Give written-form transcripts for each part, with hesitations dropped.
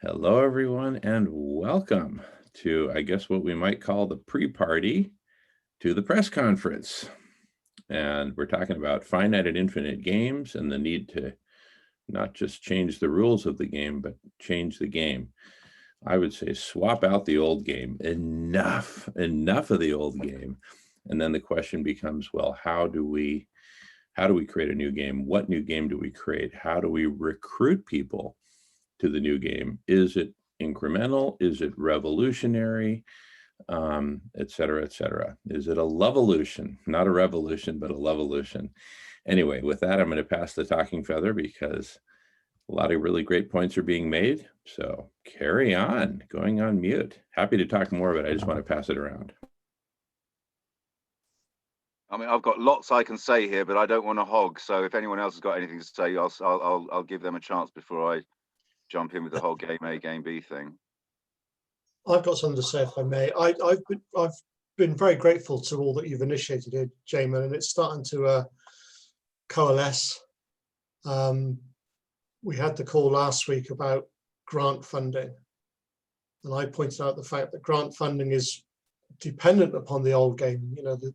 Hello, everyone, and welcome to, I guess, what we might call the pre-party to the press conference. And we're talking about finite and infinite games and the need to not just change the rules of the game, but change the game. I would say swap out the old game. Enough of the old game. And then the question becomes, well, how do we create a new game? What new game do we create? How do we recruit people to the new game? Is it incremental? Is it revolutionary? Et cetera, et cetera. Is it a levolution? Not a revolution, but a levolution. Anyway, with that, I'm going to pass the talking feather because a lot of really great points are being made. So carry on, going on mute. Happy to talk more, but I just want to pass it around. I mean, I've got lots I can say here, but I don't want to hog. So if anyone else has got anything to say, I'll give them a chance before I jump in with the whole game A, game B thing. I've got something to say, if I may. I've been very grateful to all that you've initiated here, Jamin, and it's starting to coalesce. We had the call last week about grant funding, and I pointed out the fact that grant funding is dependent upon the old game. You know, that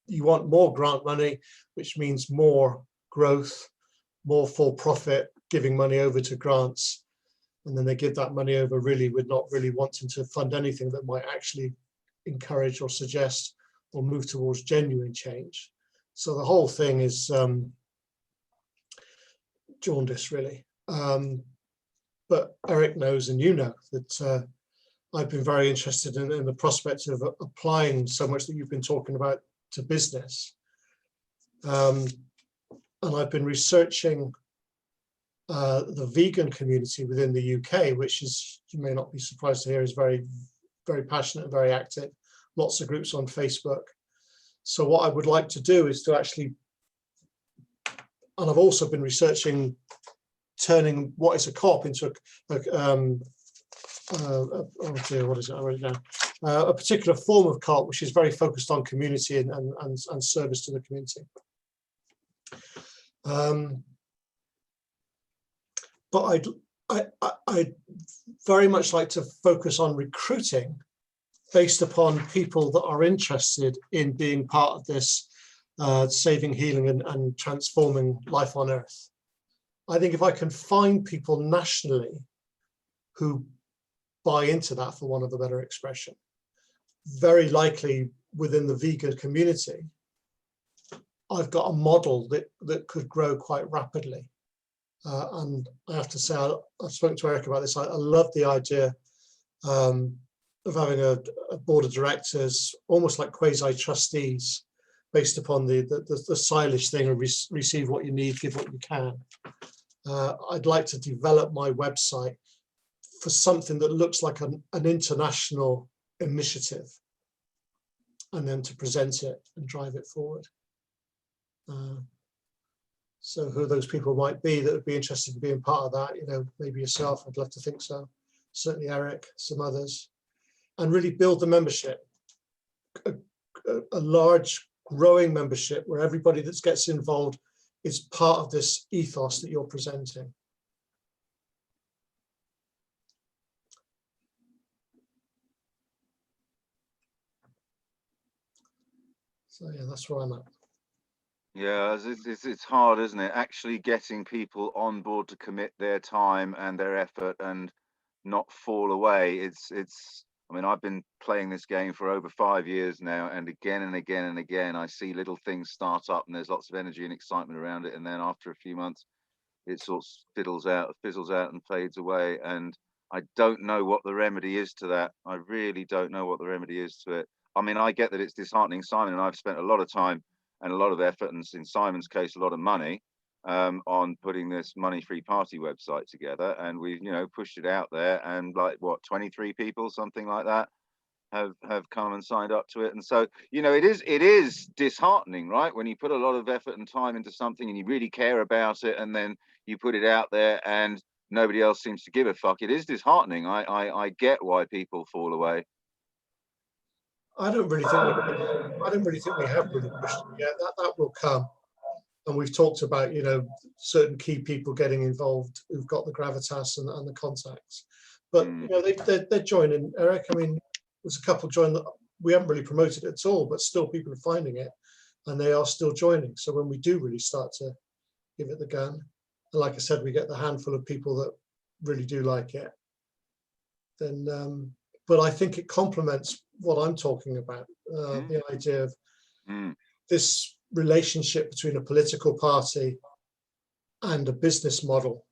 you want more grant money, which means more growth, more for profit, giving money over to grants. And then they give that money over really with not really wanting to fund anything that might actually encourage or suggest or move towards genuine change. So the whole thing is jaundice, really. But Eric knows, and you know, that I've been very interested in the prospect of applying so much that you've been talking about to business. And I've been researching the vegan community within the UK, which is, you may not be surprised to hear, is very, very passionate and very active. Lots of groups on Facebook. So what I would like to do is to actually, and I've also been researching turning what is a co-op into a particular form of co-op, which is very focused on community and service to the community. But I'd very much like to focus on recruiting based upon people that are interested in being part of this saving, healing, and transforming life on Earth. I think if I can find people nationally who buy into that, for want of a better expression, very likely within the vegan community, I've got a model that could grow quite rapidly. And I have to say, I've spoken to Eric about this. I love the idea of having a board of directors, almost like quasi-trustees, based upon the stylish thing of receive what you need, give what you can. I'd like to develop my website for something that looks like an international initiative, and then to present it and drive it forward. So who those people might be that would be interested in being part of that, you know, maybe yourself, I'd love to think so. Certainly Eric, some others, and really build the membership, a large growing membership where everybody that gets involved is part of this ethos that you're presenting. So yeah, that's where I'm at. Yeah, it's hard, isn't it? Actually getting people on board to commit their time and their effort and not fall away. I mean, I've been playing this game for over 5 years now, and again and again and again, I see little things start up and there's lots of energy and excitement around it. And then after a few months, it sort of fizzles out and fades away. And I don't know what the remedy is to that. I really don't know what the remedy is to it. I mean, I get that it's disheartening, Simon, and I've spent a lot of time and a lot of effort, and in Simon's case, a lot of money on putting this money-free party website together. And we've, you know, pushed it out there, and like what, 23 people, something like that, have come and signed up to it. And so, you know, it is disheartening, right? When you put a lot of effort and time into something and you really care about it, and then you put it out there and nobody else seems to give a fuck. It is disheartening. I get why people fall away. I don't really think we have really pushed it yet. That will come. And we've talked about, certain key people getting involved who've got the gravitas and the contacts. But they're joining, Eric. I mean, there's a couple joined that we haven't really promoted it at all, but still people are finding it, and they are still joining. So when we do really start to give it the gun, and like I said, we get the handful of people that really do like it, then but I think it complements what I'm talking about, the idea of this relationship between a political party and a business model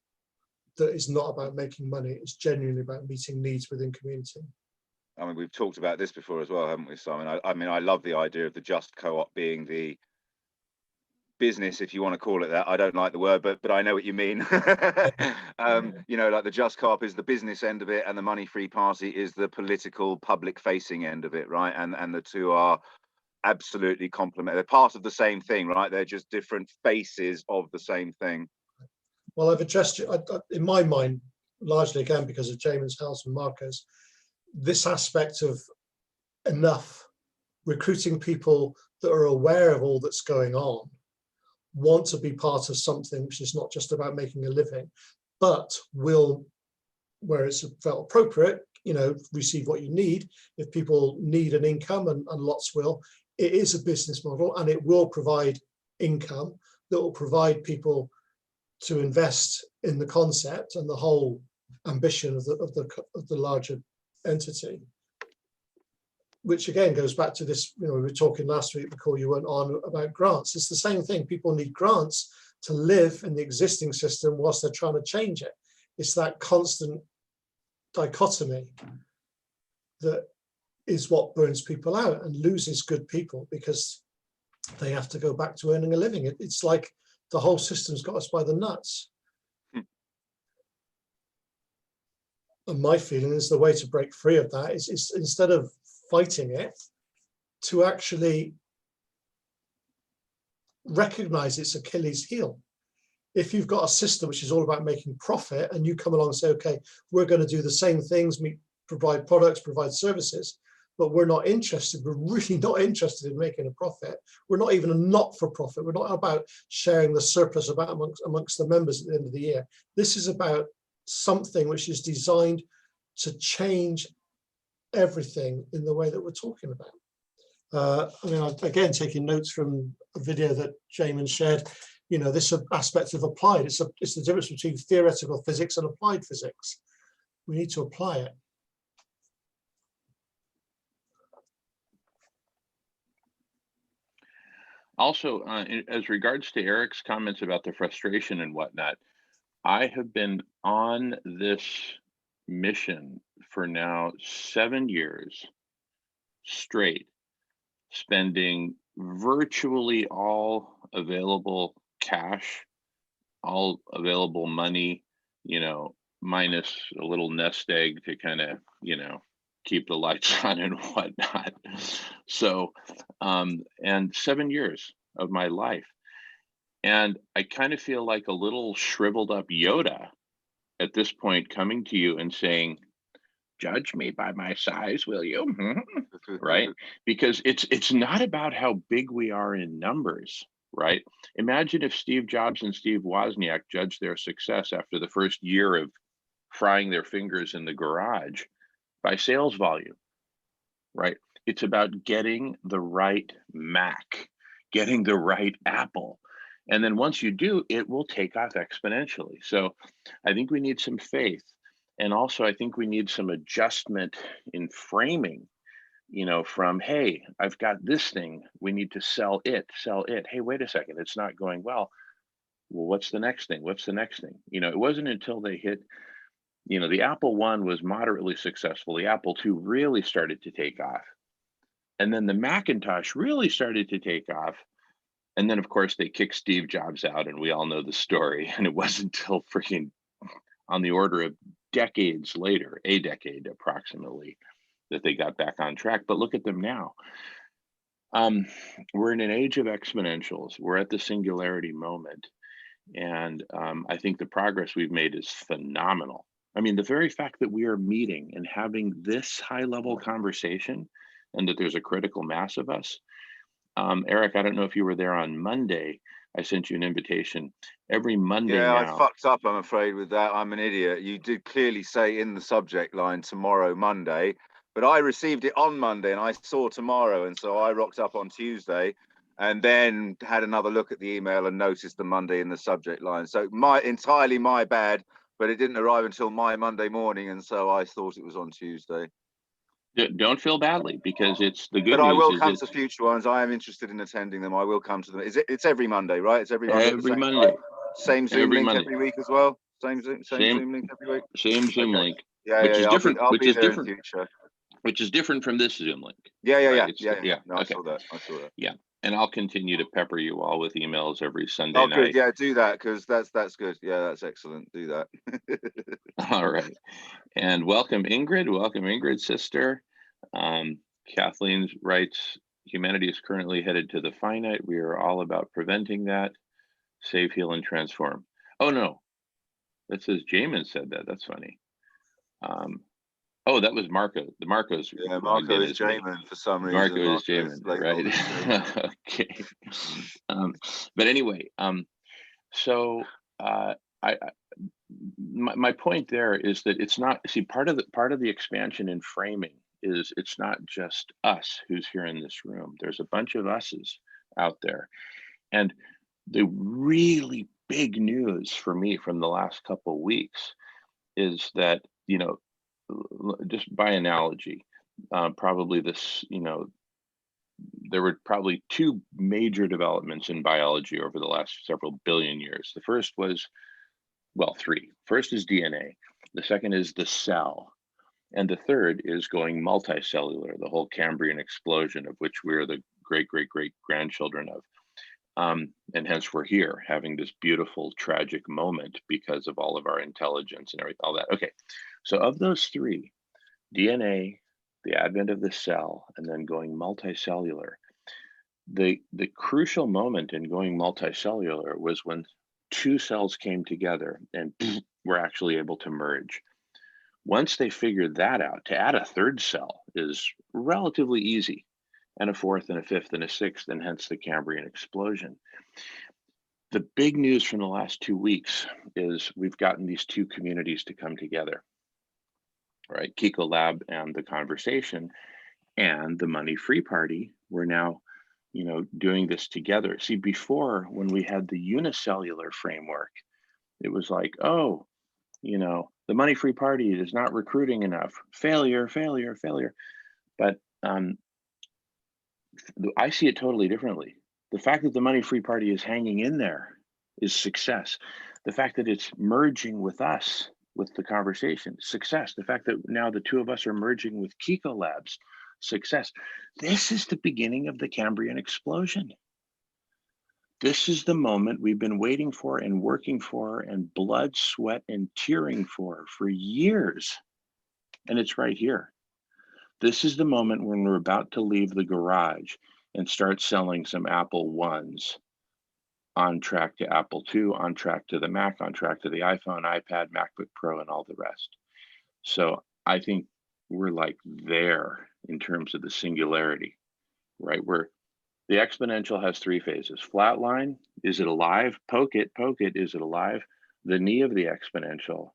that is not about making money. It's genuinely about meeting needs within community. I mean, we've talked about this before as well, haven't we, Simon? I mean, I love the idea of the Just Co-op being the business, if you want to call it that. I don't like the word, but I know what you mean. Like the Just Co-op is the business end of it, and the Money Free Party is the political, public-facing end of it, right? And the two are absolutely complementary. They're part of the same thing, right? They're just different faces of the same thing. Well, I've addressed it in my mind, largely again because of James, House, and Marcus. This aspect of enough recruiting people that are aware of all that's going on, want to be part of something which is not just about making a living, but will, where it's felt appropriate, receive what you need. If people need an income, and lots will, it is a business model, and it will provide income that will provide people to invest in the concept and the whole ambition of the larger entity. Which again goes back to this, we were talking last week before you went on about grants. It's the same thing. People need grants to live in the existing system whilst they're trying to change it. It's that constant dichotomy that is what burns people out and loses good people, because they have to go back to earning a living. It's like the whole system's got us by the nuts. And my feeling is the way to break free of that is instead of fighting it, to actually recognize its Achilles heel. If you've got a system which is all about making profit, and you come along and say, okay, we're going to do the same things, provide products, provide services, but we're not interested, we're really not interested in making a profit. We're not even a not-for-profit. We're not about sharing the surplus about amongst the members at the end of the year. This is about something which is designed to change everything in the way that we're talking about. I mean, again, taking notes from a video that Jamin shared, this aspect of applied, it's the difference between theoretical physics and applied physics. We need to apply it. Also, as regards to Eric's comments about the frustration and whatnot, I have been on this mission for now 7 years straight, spending virtually all available cash, all available money, minus a little nest egg to kind of, keep the lights on and whatnot. So, and 7 years of my life. And I kind of feel like a little shriveled up Yoda at this point, coming to you and saying, judge me by my size, will you? Right? Because it's not about how big we are in numbers, right? Imagine if Steve Jobs and Steve Wozniak judged their success after the first year of frying their fingers in the garage by sales volume, right? It's about getting the right Mac, getting the right Apple. And then once you do, it will take off exponentially. So I think we need some faith. And also, I think we need some adjustment in framing, from, hey, I've got this thing, we need to sell it. Hey, wait a second, it's not going well. Well, what's the next thing? It wasn't until they hit, the Apple I was moderately successful. The Apple II really started to take off. And then the Macintosh really started to take off. And then, of course, they kicked Steve Jobs out, and we all know the story. And it wasn't until freaking on the order of decades later, a decade approximately, that they got back on track. But look at them now. We're in an age of exponentials. We're at the singularity moment. And I think the progress we've made is phenomenal. I mean, the very fact that we are meeting and having this high-level conversation, and that there's a critical mass of us. Eric, I don't know if you were there on Monday. I sent you an invitation every Monday Yeah, I now. fucked up, I'm afraid, with that. I'm an idiot. You did clearly say in the subject line tomorrow, Monday, but I received it on Monday and I saw tomorrow. And so I rocked up on Tuesday and then had another look at the email and noticed the Monday in the subject line. So entirely my bad, but it didn't arrive until my Monday morning. And so I thought it was on Tuesday. Don't feel badly, because it's the good But I news will is come it's to future ones. I am interested in attending them. I will come to them. It's every Monday, right? It's every Monday at the every same Monday, time. Same Zoom every link Monday, every week as well. Same Zoom same link every week. Zoom Okay. link, Yeah, which yeah, is yeah. different, I'll be there in future. which is different from this Zoom link. Yeah, yeah, Right? yeah, It's yeah, yeah. No, I okay. saw that. I saw that. Yeah, and I'll continue to pepper you all with emails every Sunday Oh, night. good. Yeah, do that, because that's good. Yeah, that's excellent. Do that. All right, and welcome Ingrid, sister. Kathleen writes, humanity is currently headed to the finite. We are all about preventing that. Save, heal, and transform. Oh no, that says Jamin said that. That's funny. Oh, that was Marco. The Marco's Yeah, logged Marco in is as me. Jamin for some reason. Marco is Jamin, labeled right? as Jamin. Okay. But anyway, so I my point there is that it's not, see, part of the expansion in framing is it's not just us who's here in this room. There's a bunch of us's out there. And the really big news for me from the last couple of weeks is that, just by analogy, probably this, there were probably two major developments in biology over the last several billion years. The first was, well, three. First is DNA. The second is the cell. And the third is going multicellular, the whole Cambrian explosion, of which we're the great, great, great grandchildren of. And hence we're here having this beautiful, tragic moment because of all of our intelligence and everything, all that. Okay, so of those three, DNA, the advent of the cell, and then going multicellular, the crucial moment in going multicellular was when two cells came together and were actually able to merge. Once they figured that out, to add a third cell is relatively easy, and a fourth and a fifth and a sixth, and hence the Cambrian explosion. The big news from the last 2 weeks is we've gotten these two communities to come together, right? Kiko Lab and The Conversation and the Money Free Party. We're now, doing this together. See, before, when we had the unicellular framework, it was like, oh, the Money Free Party is not recruiting enough. Failure, failure, failure. But I see it totally differently. The fact that the Money Free Party is hanging in there is success. The fact that it's merging with us, with The Conversation, success. The fact that now the two of us are merging with Kiko Labs, success. This is the beginning of the Cambrian explosion. This is the moment we've been waiting for and working for and blood, sweat, and tearing for years. And it's right here. This is the moment when we're about to leave the garage and start selling some Apple Ones, on track to Apple II, on track to the Mac, on track to the iPhone, iPad, MacBook Pro, and all the rest. So I think we're like there in terms of the singularity, right? Where the exponential has three phases. Flatline, is it alive? Poke it, is it alive? The knee of the exponential,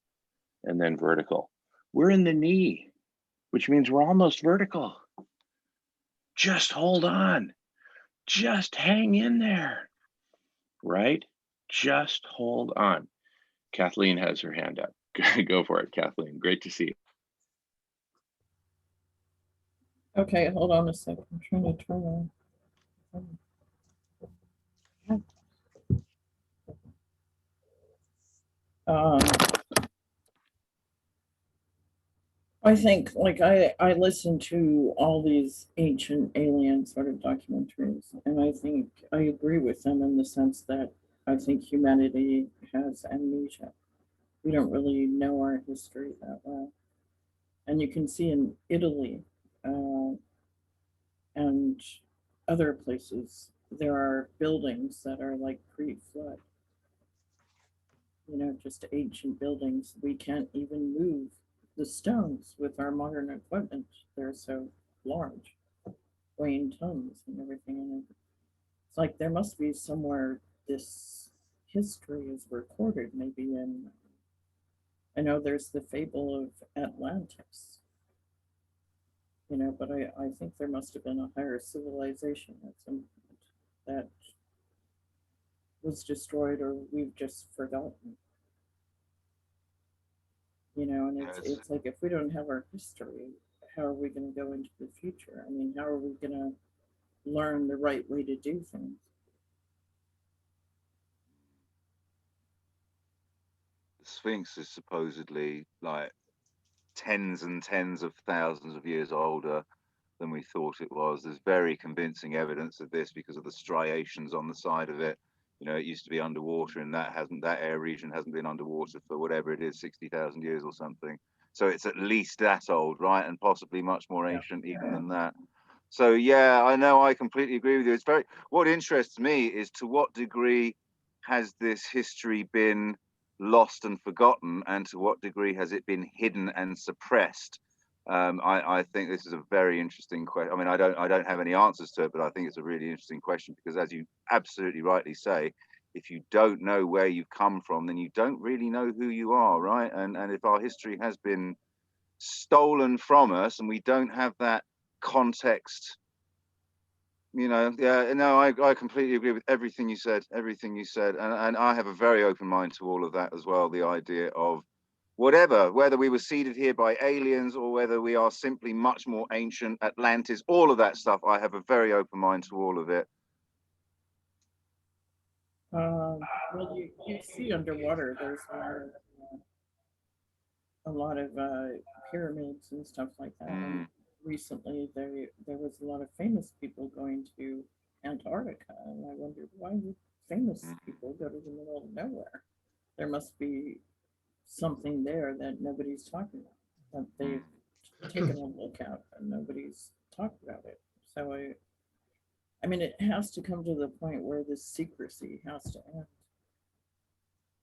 and then vertical. We're in the knee, which means we're almost vertical. Just hold on. Just hang in there, right? Just hold on. Kathleen has her hand up. Go for it, Kathleen. Great to see you. Okay, hold on a second. I'm trying to turn on. I think, like, I listen to all these ancient alien sort of documentaries, and I think I agree with them in the sense that I think humanity has amnesia. We don't really know our history that well. And you can see in Italy and other places, there are buildings that are like pre-flood. Just ancient buildings. We can't even move the stones with our modern equipment. They're so large, weighing tons and everything in it. It's like there must be somewhere this history is recorded, maybe in, I know there's the fable of Atlantis, you know, but I think there must have been a higher civilization at some point that was destroyed or we've just forgotten. You know, and it's like if we don't have our history, how are we going to go into the future? I mean, how are we going to learn the right way to do things? The Sphinx is supposedly like tens and tens of thousands of years older than we thought it was. There's very convincing evidence of this because of the striations on the side of it. You know, it used to be underwater, and that air region hasn't been underwater for whatever it is, 60,000 years or something. So it's at least that old, right? And possibly much more ancient even than that. So yeah, I know, I completely agree with you. It's very, what interests me is to what degree has this history been lost and forgotten, and to what degree has it been hidden and suppressed? I think this is a very interesting question. I mean, I don't have any answers to it, but I think it's a really interesting question because, as you absolutely rightly say, if you don't know where you've come from, then you don't really know who you are, right? And if our history has been stolen from us and we don't have that context, you know, yeah, no, I completely agree with everything you said, and I have a very open mind to all of that as well. The idea of whether we were seeded here by aliens or whether we are simply much more ancient, Atlantis, all of that stuff, I have a very open mind to all of it. Well, you see underwater, there's a lot of pyramids and stuff like that. And recently, there was a lot of famous people going to Antarctica, and I wondered why would famous people go to the middle of nowhere? There must be something there that nobody's talking about, that they've taken a look at and nobody's talked about it. So I mean, it has to come to the point where the secrecy has to end.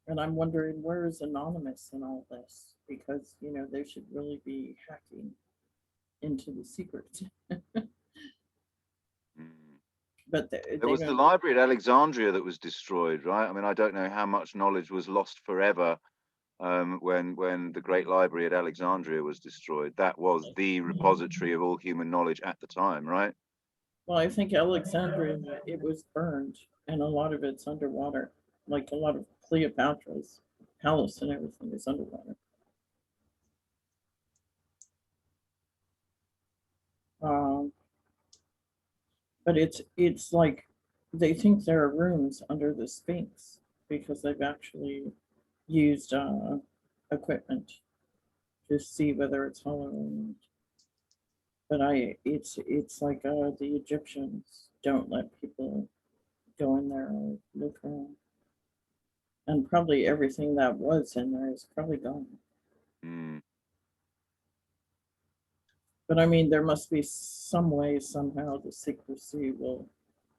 And I'm wondering, where is Anonymous in all this? Because, you know, they should really be hacking into the secret. But there was the library at Alexandria that was destroyed, right? I mean, I don't know how much knowledge was lost forever when the Great Library at Alexandria was destroyed. That was the repository of all human knowledge at the time, right? Well, I think Alexandria, it was burned, and a lot of it's underwater. Like a lot of Cleopatra's palace and everything is underwater. But it's like they think there are rooms under the Sphinx because they've actually used equipment to see whether it's hollow or not. But it's like the Egyptians don't let people go in there or look around. And probably everything that was in there is probably gone. But I mean, there must be some way, somehow, the secrecy will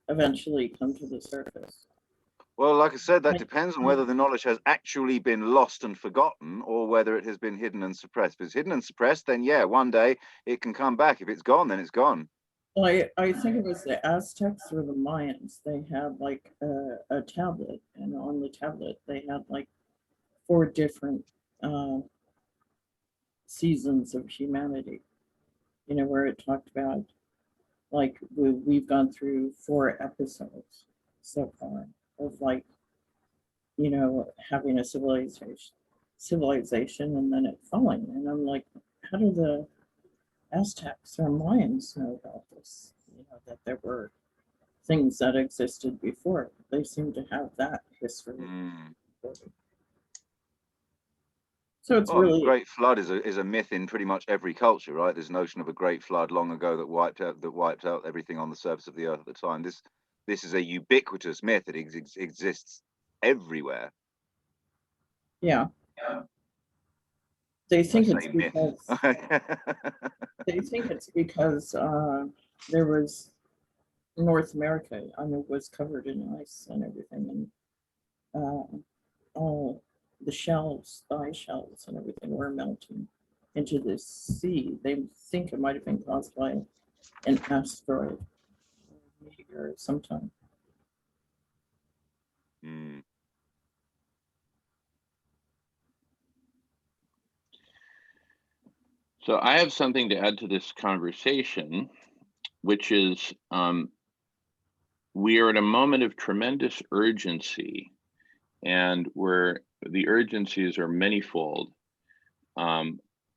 eventually come to the surface. Well, like I said, that depends on whether the knowledge has actually been lost and forgotten or whether it has been hidden and suppressed. If it's hidden and suppressed, then yeah, one day it can come back. If it's gone, then it's gone. Well, I think it was the Aztecs or the Mayans. They had like a tablet, and on the tablet they had like 4 different seasons of humanity. You know, where it talked about like we've gone through 4 episodes so far of like, you know, having a civilization and then it falling. And I'm like, how do the Aztecs or Mayans know about this? You know, that there were things that existed before. They seem to have that history. So it's really, the Great Flood is a myth in pretty much every culture, right? This notion of a Great Flood long ago that wiped out everything on the surface of the earth at the time. This is a ubiquitous myth that exists everywhere. Yeah. They think it's because there was North America, I mean, was covered in ice and everything, and all the shelves, the ice shelves and everything were melting into the sea. They think it might have been caused by an asteroid or sometime. Mm. So I have something to add to this conversation, which is we are at a moment of tremendous urgency, and where the urgencies are manyfold.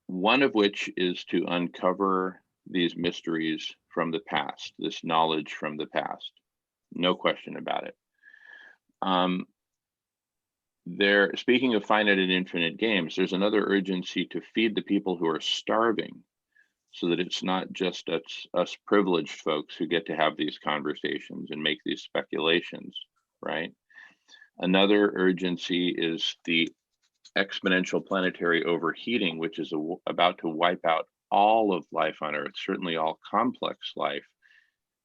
One of which is to uncover these mysteries from the past, this knowledge from the past. No question about it. Speaking of finite and infinite games, there's another urgency to feed the people who are starving, so that it's not just us privileged folks who get to have these conversations and make these speculations, right? Another urgency is the exponential planetary overheating, which is about to wipe out all of life on Earth, certainly all complex life,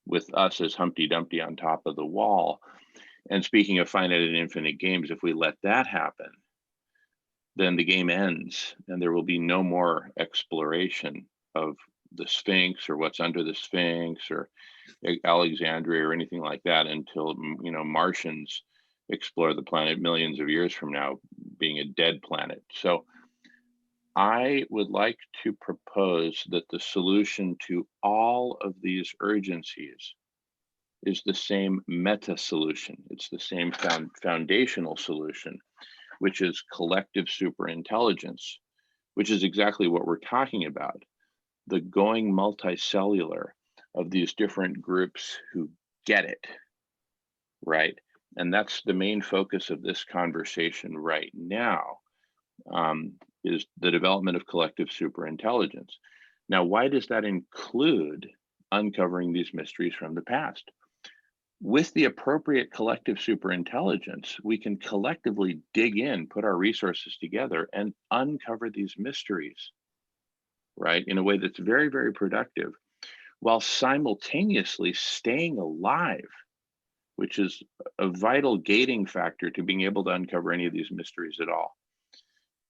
with us as Humpty Dumpty on top of the wall. And speaking of finite and infinite games, if we let that happen, then the game ends and there will be no more exploration of the Sphinx or what's under the Sphinx or Alexandria or anything like that until, you know, Martians explore the planet millions of years from now, being a dead planet. So I would like to propose that the solution to all of these urgencies is the same meta solution. It's the same foundational solution, which is collective superintelligence, which is exactly what we're talking about. The going multicellular of these different groups who get it, right? And that's the main focus of this conversation right now, is the development of collective superintelligence. Now, why does that include uncovering these mysteries from the past? With the appropriate collective superintelligence, we can collectively dig in, put our resources together, and uncover these mysteries, right, in a way that's very, very productive, while simultaneously staying alive, which is a vital gating factor to being able to uncover any of these mysteries at all.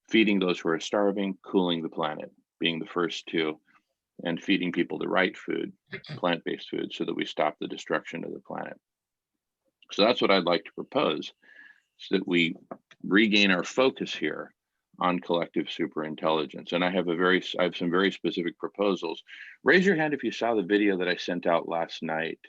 Feeding those who are starving, cooling the planet, being the first two, and feeding people the right food, plant-based food, so that we stop the destruction of the planet. So that's what I'd like to propose, so that we regain our focus here on collective superintelligence. And I have some very specific proposals. Raise your hand if you saw the video that I sent out last night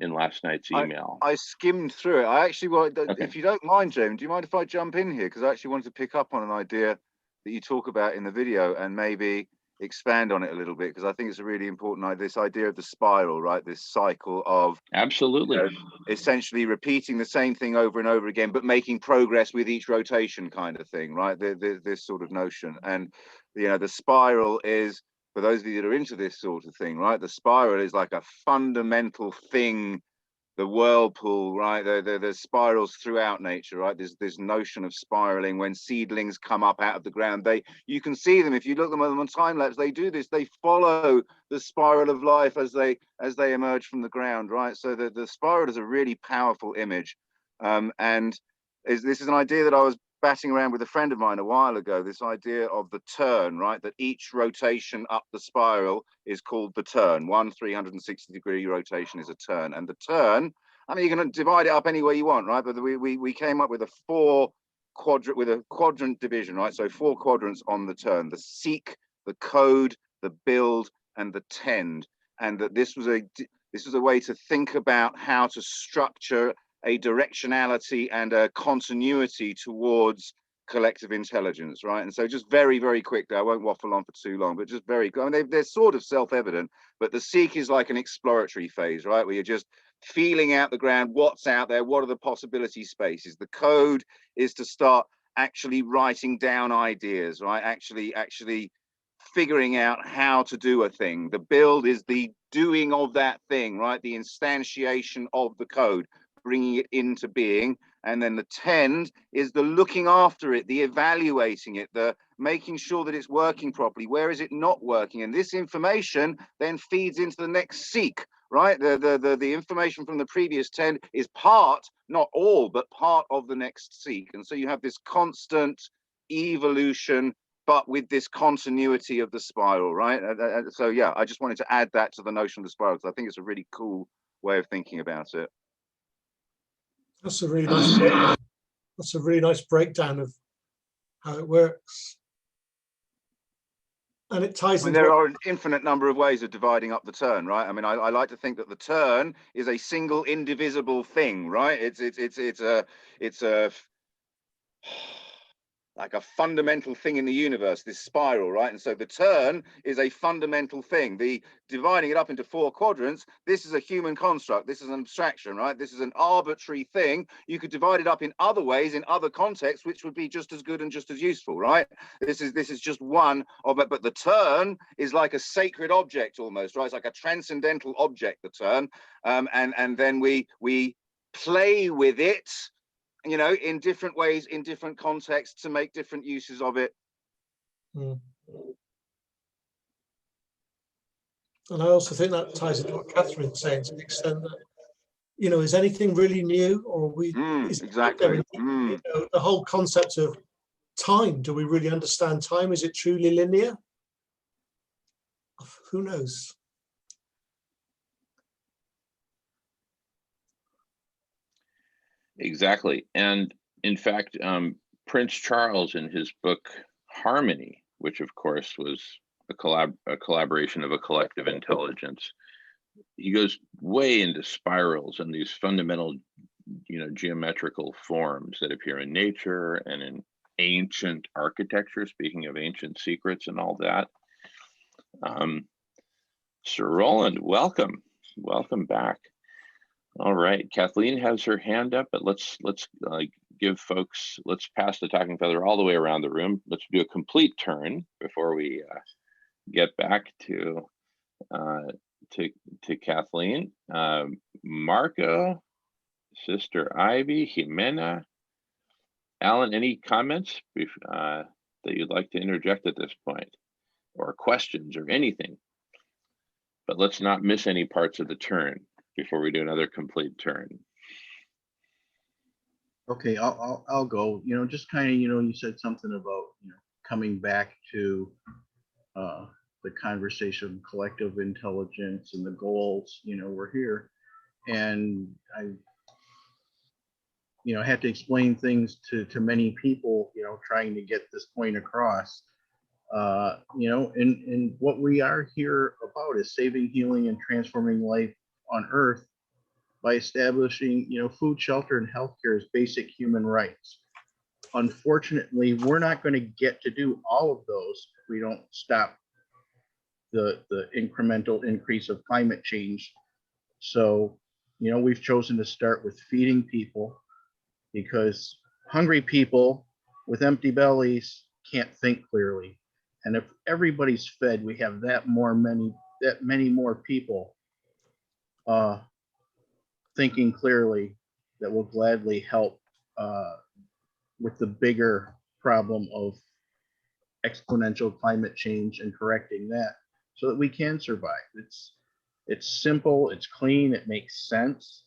in last night's email. I skimmed through it. I actually want, Okay. if you don't mind, James, do you mind if I jump in here? Because I actually wanted to pick up on an idea that you talk about in the video and maybe expand on it a little bit, because I think it's a really important idea, this idea of the spiral, right? This cycle of Absolutely. Essentially repeating the same thing over and over again, but making progress with each rotation, kind of thing, right? This sort of notion. And you know, the spiral is, for those of you that are into this sort of thing, right, the spiral is like a fundamental thing, the whirlpool, right? There's spirals throughout nature, right? There's this notion of spiraling when seedlings come up out of the ground. You can see them if you look at them on time lapse. They do this. They follow the spiral of life as they emerge from the ground, right? So the spiral is a really powerful image, and this is an idea that I was batting around with a friend of mine a while ago, this idea of the turn, right? That each rotation up the spiral is called the turn. 360-degree rotation is a turn. And the turn, I mean, you can divide it up any way you want, right? But we came up with a quadrant division, right? So 4 quadrants on the turn: the seek, the code, the build, and the tend. And that this was a way to think about how to structure a directionality and a continuity towards collective intelligence, right? And so just very, very quickly, I won't waffle on for too long, but just very, I mean, they're sort of self-evident, but the seek is like an exploratory phase, right? Where you're just feeling out the ground, what's out there, what are the possibility spaces. The code is to start actually writing down ideas, right? Actually figuring out how to do a thing. The build is the doing of that thing, right? The instantiation of the code, bringing it into being. And then the tend is the looking after it, the evaluating it, the making sure that it's working properly. Where is it not working? And this information then feeds into the next seek, right? The information from the previous tend is part, not all, but part of the next seek. And so you have this constant evolution, but with this continuity of the spiral, right? So yeah, I just wanted to add that to the notion of the spiral, because I think it's a really cool way of thinking about it. That's a really nice. That's a really nice breakdown of how it works, and it ties I mean, into there what- are an infinite number of ways of dividing up the turn, right? I mean, I like to think that the turn is a single indivisible thing, right? It's a like a fundamental thing in the universe, this spiral, right? And so the turn is a fundamental thing. The dividing it up into 4 quadrants, this is a human construct. This is an abstraction, right? This is an arbitrary thing. You could divide it up in other ways, in other contexts, which would be just as good and just as useful, right? This is just one of it, but the turn is like a sacred object almost, right? It's like a transcendental object, the turn. And then we play with it, you know, in different ways, in different contexts, to make different uses of it. And I also think that ties into what Catherine's saying, to the extent that, you know, is anything really new, or are we Exactly. You know, the whole concept of time, do we really understand time? Is it truly linear? Who knows? Exactly. And in fact, Prince Charles, in his book Harmony, which of course was a collaboration of a collective intelligence, he goes way into spirals and these fundamental, you know, geometrical forms that appear in nature and in ancient architecture, speaking of ancient secrets and all that. Sir Roland, welcome back. All right, Kathleen has her hand up, but let's give folks, let's pass the talking feather all the way around the room. Let's do a complete turn before we get back to Kathleen. Marco, Sister Ivy, Jimena, Alan, any comments that you'd like to interject at this point, or questions or anything? But let's not miss any parts of the turn before we do another complete turn. Okay, I'll go. You know, just kind of, you know, you said something about, you know, coming back to the conversation, collective intelligence and the goals. You know, we're here, and I, you know, had to explain things to many people. You know, trying to get this point across. You know, and what we are here about is saving, healing, and transforming life on Earth by establishing, you know, food, shelter, and healthcare as basic human rights. Unfortunately, we're not going to get to do all of those if we don't stop the incremental increase of climate change. So, you know, we've chosen to start with feeding people, because hungry people with empty bellies can't think clearly. And if everybody's fed, we have that many more people thinking clearly, that will gladly help with the bigger problem of exponential climate change and correcting that, so that we can survive. It's simple, it's clean, it makes sense.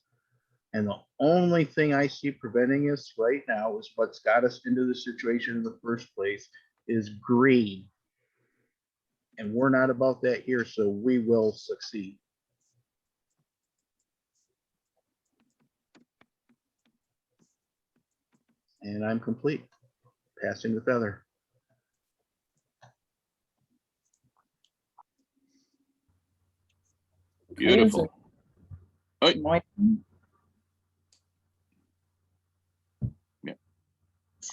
And the only thing I see preventing us right now is what's got us into the situation in the first place, is greed. And we're not about that here, so we will succeed. And I'm complete. Passing the feather. Beautiful. Okay, so my-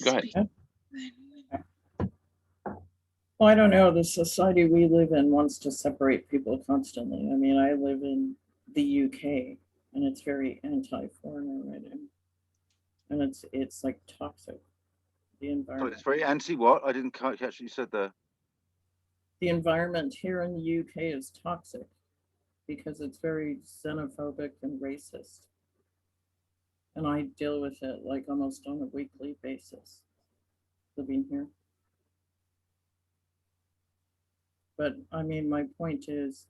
Go ahead. Well, I don't know. The society we live in wants to separate people constantly. I mean, I live in the UK, and it's very anti-foreigner writing, and it's like toxic. The So environment. it's very anti what? I didn't catch what you said there. The environment here in the UK is toxic because it's very xenophobic and racist. And I deal with it like almost on a weekly basis, living here. But I mean, my point is,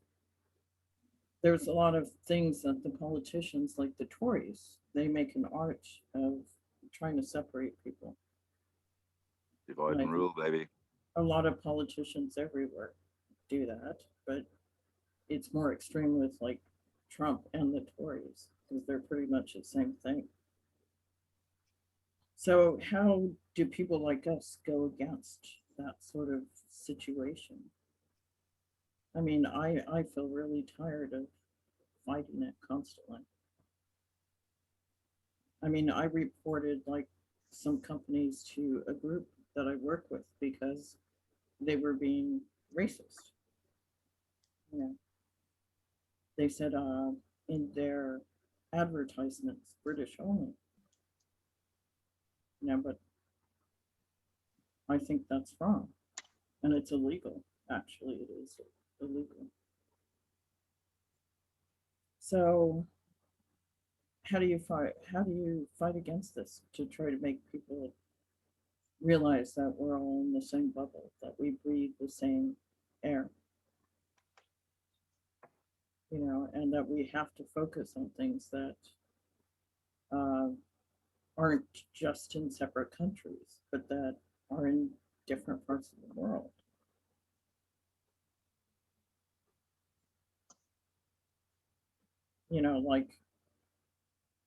there's a lot of things that the politicians, like the Tories, they make an art of trying to separate people. Divide and rule, baby. A lot of politicians everywhere do that, but it's more extreme with like Trump and the Tories, because they're pretty much the same thing. So how do people like us go against that sort of situation? I mean, I feel really tired of fighting it constantly. I mean, I reported like some companies to a group that I work with because they were being racist. You know, they said in their advertisements, British only. You know, but I think that's wrong. And it's illegal. Actually, it is illegal. So how do you fight against this to try to make people realize that we're all in the same bubble, that we breathe the same air, you know, and that we have to focus on things that aren't just in separate countries, but that are in different parts of the world. You know, like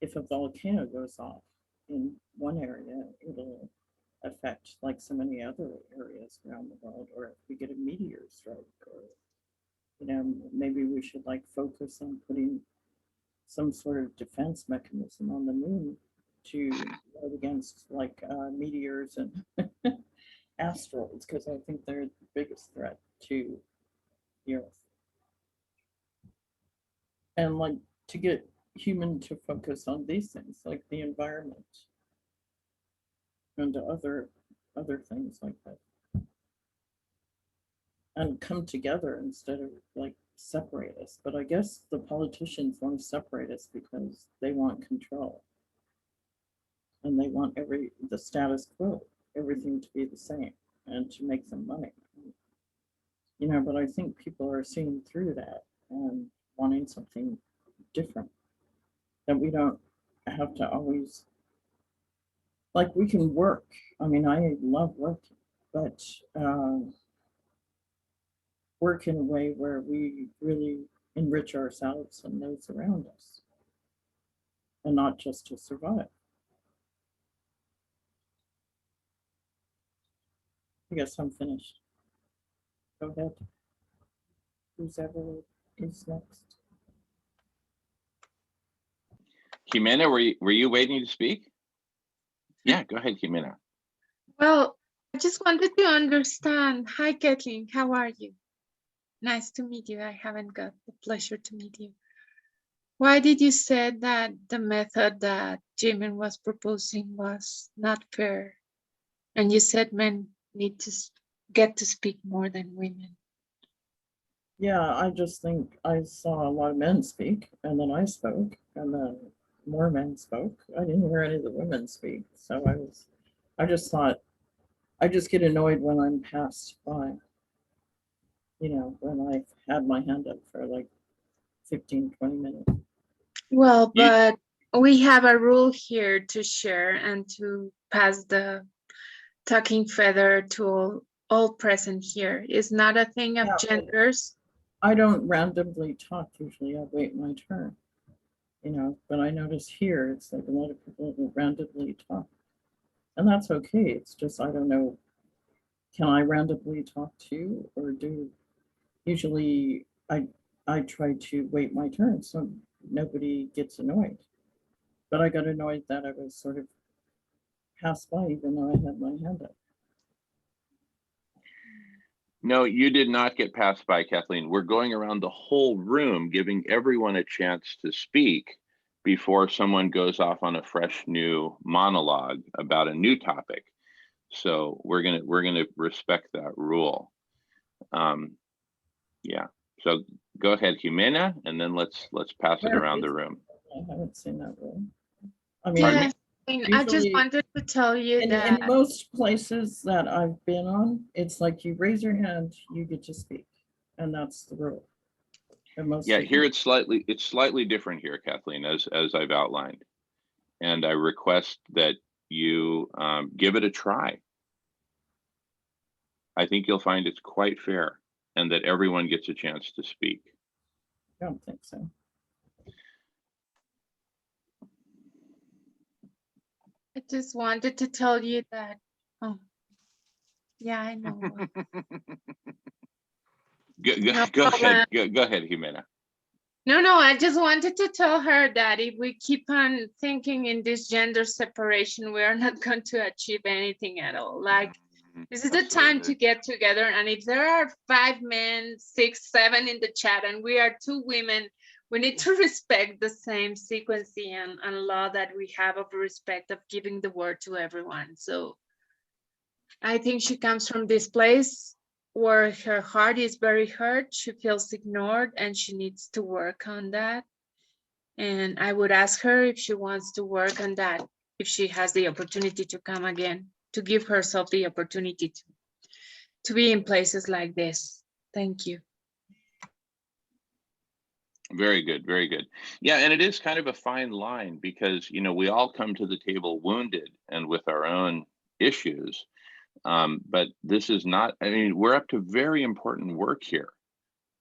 if a volcano goes off in one area, it'll affect like so many other areas around the world, or if we get a meteor strike, or you know, maybe we should like focus on putting some sort of defense mechanism on the moon to fight against like meteors and asteroids, because I think they're the biggest threat to the Earth. And like to get human to focus on these things, like the environment and other things like that, and come together instead of like separate us. But I guess the politicians want to separate us because they want control, and they want the status quo, everything to be the same and to make them money. You know, but I think people are seeing through that and wanting something different, that we don't have to always, like, we can work. I mean, I love working, but work in a way where we really enrich ourselves and those around us, and not just to survive. I guess I'm finished. Go ahead. Who's ever is next? Jimena, were you waiting to speak? Yeah, go ahead, Jimena. Well, I just wanted to understand. Hi, Kathleen. How are you? Nice to meet you. I haven't got the pleasure to meet you. Why did you say that the method that Jimin was proposing was not fair? And you said men need to get to speak more than women. Yeah, I just think I saw a lot of men speak, and then I spoke, and then more men spoke. I didn't hear any of the women speak, so I just thought, I just get annoyed when I'm passed by. You know, when I've had my hand up for like 15, 20 minutes. Well, but we have a rule here to share and to pass the talking feather to all present here. It's not a thing of genders. I don't randomly talk usually. I wait my turn, you know, but I notice here it's like a lot of people will randomly talk, and that's okay. It's just, I don't know, can I randomly talk too, or usually I try to wait my turn so nobody gets annoyed. But I got annoyed that I was sort of passed by even though I had my hand up. No, you did not get passed by, Kathleen. We're going around the whole room, giving everyone a chance to speak before someone goes off on a fresh new monologue about a new topic. So we're gonna respect that rule. Yeah. So go ahead, Jimena, and then let's pass it around the room. I haven't seen that rule. I mean, Yes, I just usually wanted to tell you that in most places that I've been on, it's like you raise your hand, you get to speak, and that's the rule. Yeah, here it's slightly different here, Kathleen, as I've outlined, and I request that you give it a try. I think you'll find it's quite fair, and that everyone gets a chance to speak. I don't think so. just wanted to tell you that. Oh, yeah, I know. Go, go, No go ahead. problem. Go ahead, Jimena. No, I just wanted to tell her that if we keep on thinking in this gender separation, we are not going to achieve anything at all. Like, this is the time to Absolutely. get together. And if there are 5 men, 6, 7 in the chat, and we are 2 women, we need to respect the same sequencing and law that we have of respect of giving the word to everyone. So I think she comes from this place where her heart is very hurt. She feels ignored and she needs to work on that. And I would ask her if she wants to work on that, if she has the opportunity to come again, to give herself the opportunity to be in places like this. Thank you. Very good, very good. Yeah, and it is kind of a fine line because, you know, we all come to the table wounded and with our own issues. But this is not, I mean, we're up to very important work here.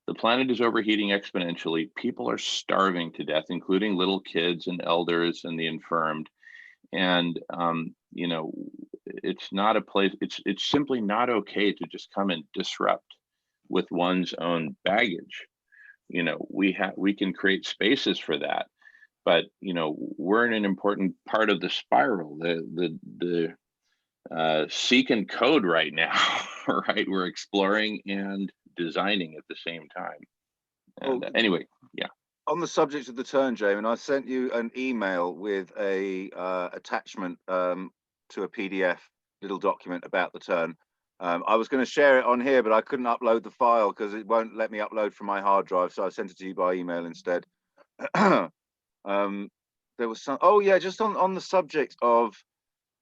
The planet is overheating exponentially. People are starving to death, including little kids and elders and the infirmed. And, you know, it's not a place, it's simply not okay to just come and disrupt with one's own baggage. You know, we can create spaces for that, but, you know, we're in an important part of the spiral, the seek and code right now, right? We're exploring and designing at the same time. And anyway, yeah. On the subject of the turn, Jamin, I sent you an email with a attachment to a PDF little document about the turn. I was going to share it on here, but I couldn't upload the file because it won't let me upload from my hard drive. So I sent it to you by email instead. There was some, oh yeah, just on the subject of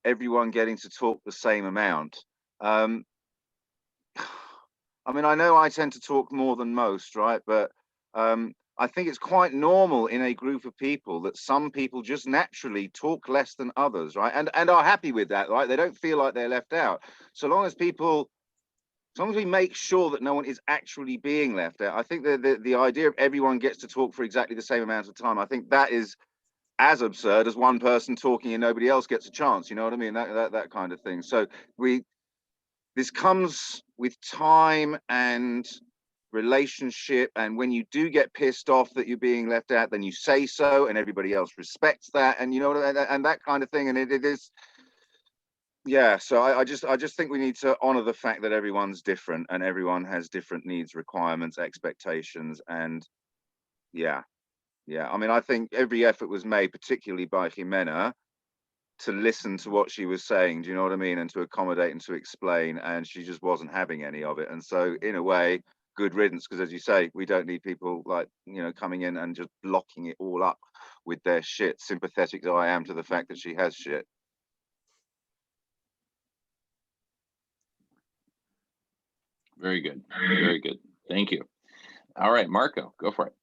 everyone getting to talk the same amount. I mean, I know I tend to talk more than most, right? But I think it's quite normal in a group of people that some people just naturally talk less than others, right? And are happy with that, right? They don't feel like they're left out. So long as we make sure that no one is actually being left out, I think the idea of everyone gets to talk for exactly the same amount of time, I think that is as absurd as one person talking and nobody else gets a chance. You know what I mean? That kind of thing. So this comes with time and relationship, and when you do get pissed off that you're being left out, then you say so and everybody else respects that, and you know, and that kind of thing. And it is, yeah, so I just think we need to honor the fact that everyone's different and everyone has different needs, requirements, expectations. And yeah, I mean, I think every effort was made, particularly by Jimena, to listen to what she was saying, do you know what I mean, and to accommodate and to explain, and she just wasn't having any of it. And so in a way, good riddance, because as you say, we don't need people like, you know, coming in and just blocking it all up with their shit, sympathetic as I am to the fact that she has shit. Very good, very good. Thank you. All right, Marco, go for it.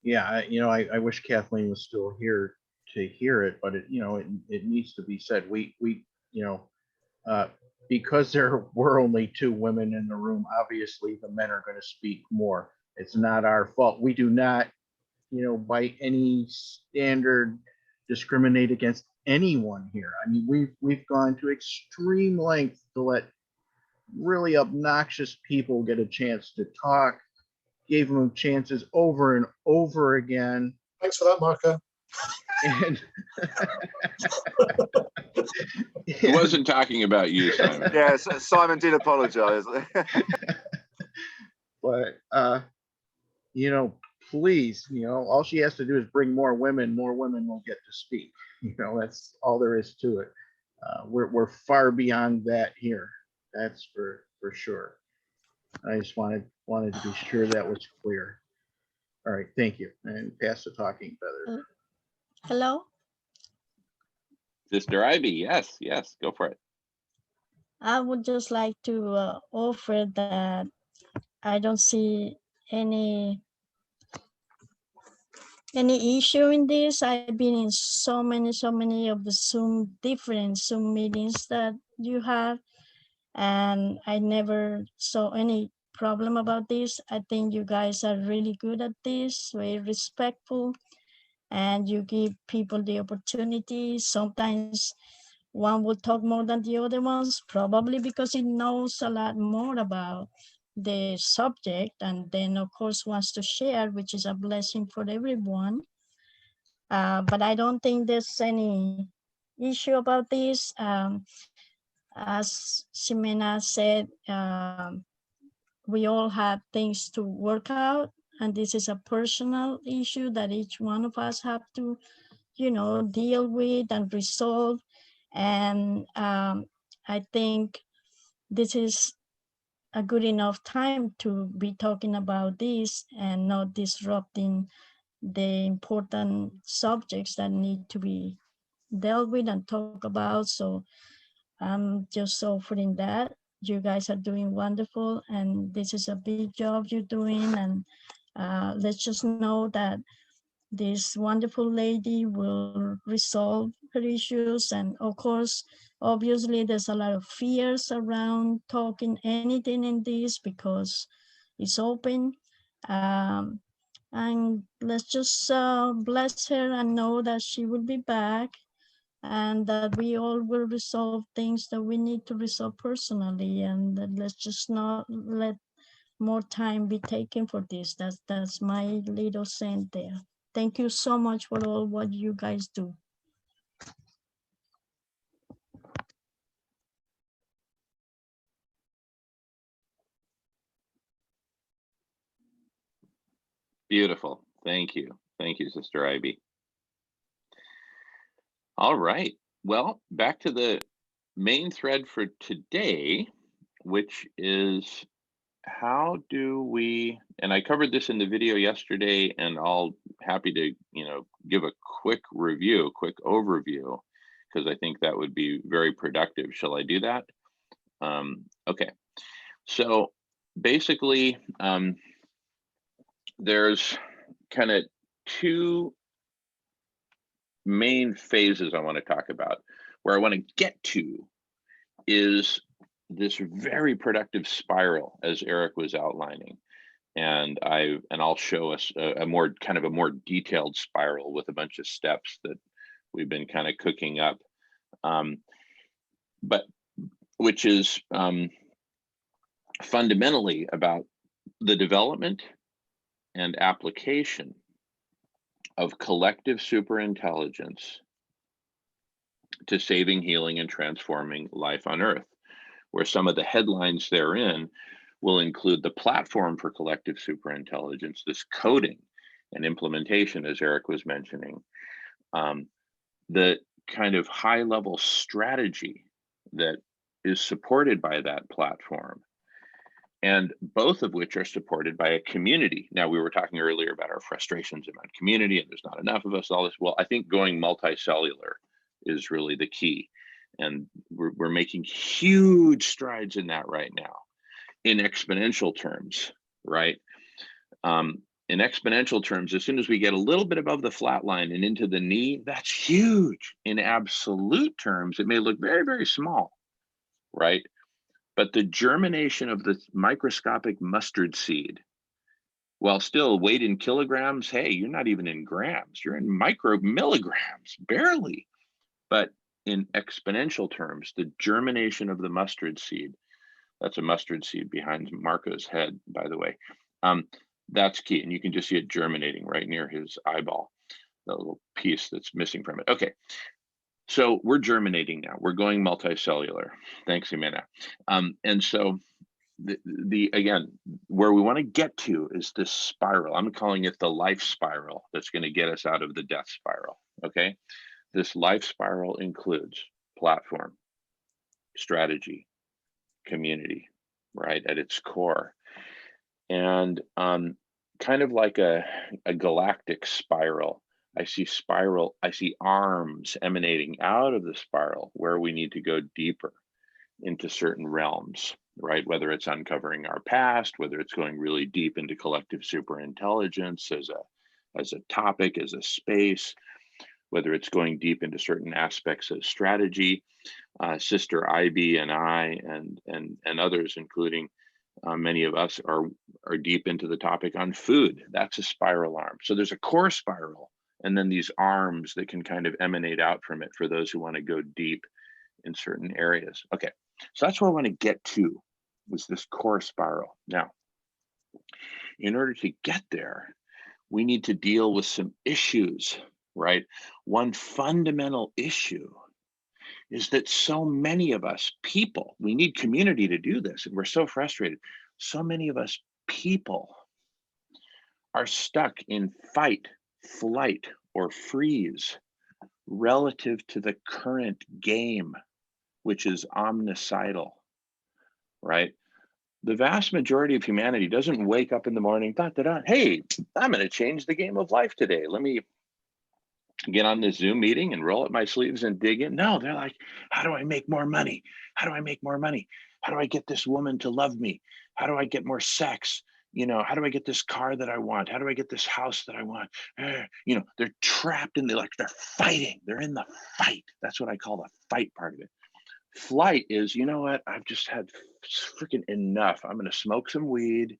Yeah, you know, I wish Kathleen was still here to hear it, but it, you know, it needs to be said. We you know, because there were only 2 women in the room, obviously the men are going to speak more. It's not our fault. We do not, you know, by any standard discriminate against anyone here. I mean, we've gone to extreme lengths to let really obnoxious people get a chance to talk, gave them chances over and over again. Thanks for that, Marco. And He wasn't talking about you, Simon. Yes, Simon did apologize. But you know, please, you know, all she has to do is bring more women will get to speak. You know, that's all there is to it. We're far beyond that here. That's for sure. I just wanted to be sure that was clear. All right, thank you. And pass the talking feather. Hello. Sister Ivy, yes, go for it. I would just like to offer that I don't see any issue in this. I've been in so many of the different Zoom meetings that you have, and I never saw any problem about this. I think you guys are really good at this, very respectful, and you give people the opportunity. Sometimes one will talk more than the other ones, probably because it knows a lot more about the subject, and then of course wants to share, which is a blessing for everyone. But I don't think there's any issue about this. As Ximena said, we all have things to work out, and this is a personal issue that each one of us have to, deal with and resolve. And I think this is a good enough time to be talking about this and not disrupting the important subjects that need to be dealt with and talk about. So I'm just offering that. You guys are doing wonderful, and this is a big job you're doing. And let's just know that this wonderful lady will resolve her issues. And of course, obviously, there's a lot of fears around talking anything in this because it's open. And let's just bless her and know that she will be back, and that we all will resolve things that we need to resolve personally. And let's just not let more time be taken for this. That's my little cent there. Thank you so much for all what you guys do. Beautiful. Thank you. Thank you, Sister Ivy. All right. Well, back to the main thread for today, which is how do we, and I covered this in the video yesterday, and I'll happy to, give a quick review, quick overview, because I think that would be very productive. Shall I do that? Okay. So basically, there's kind of two main phases I want to talk about. Where I want to get to is this very productive spiral, as Eric was outlining, and I'll show us a more detailed spiral with a bunch of steps that we've been kind of cooking up, but which is fundamentally about the development and application of collective superintelligence to saving, healing, and transforming life on Earth, where some of the headlines therein will include the platform for collective superintelligence, this coding and implementation, as Eric was mentioning, the kind of high-level strategy that is supported by that platform, and both of which are supported by a community. Now, we were talking earlier about our frustrations around community, and there's not enough of us, all this. Well, I think going multicellular is really the key. And we're making huge strides in that right now, in exponential terms, right? In exponential terms, as soon as we get a little bit above the flat line and into the knee, that's huge. In absolute terms, it may look very, very small, right? But the germination of the microscopic mustard seed, while still weight in kilograms, hey, you're not even in grams, you're in micromilligrams, barely. But in exponential terms, the germination of the mustard seed, that's a mustard seed behind Marco's head, by the way, that's key. And you can just see it germinating right near his eyeball, the little piece that's missing from it. Okay. So we're germinating now. We're going multicellular. Thanks, Ximena. And so the again, where we want to get to is this spiral. I'm calling it the life spiral that's going to get us out of the death spiral. Okay. This life spiral includes platform, strategy, community, right, at its core. And kind of like a galactic spiral, I see arms emanating out of the spiral where we need to go deeper into certain realms, right? Whether it's uncovering our past, whether it's going really deep into collective superintelligence as a topic, as a space, whether it's going deep into certain aspects of strategy. Sister Ivy and I and others, including many of us, are deep into the topic on food. That's a spiral arm. So there's a core spiral and then these arms that can kind of emanate out from it for those who want to go deep in certain areas. Okay, so that's what I want to get to, was this core spiral. Now, in order to get there, we need to deal with some issues, right? One fundamental issue is that so many of us people, we need community to do this, and we're so frustrated. So many of us people are stuck in fight, flight, or freeze relative to the current game, which is omnicidal, right? The vast majority of humanity doesn't wake up in the morning, hey, I'm going to change the game of life today. Let me get on this Zoom meeting and roll up my sleeves and dig in. No, they're like, how do I make more money? How do I make more money? How do I get this woman to love me? How do I get more sex? You know, how do I get this car that I want? How do I get this house that I want? You know, they're trapped in they're fighting. They're in the fight. That's what I call the fight part of it. Flight is, you know what? I've just had freaking enough. I'm going to smoke some weed,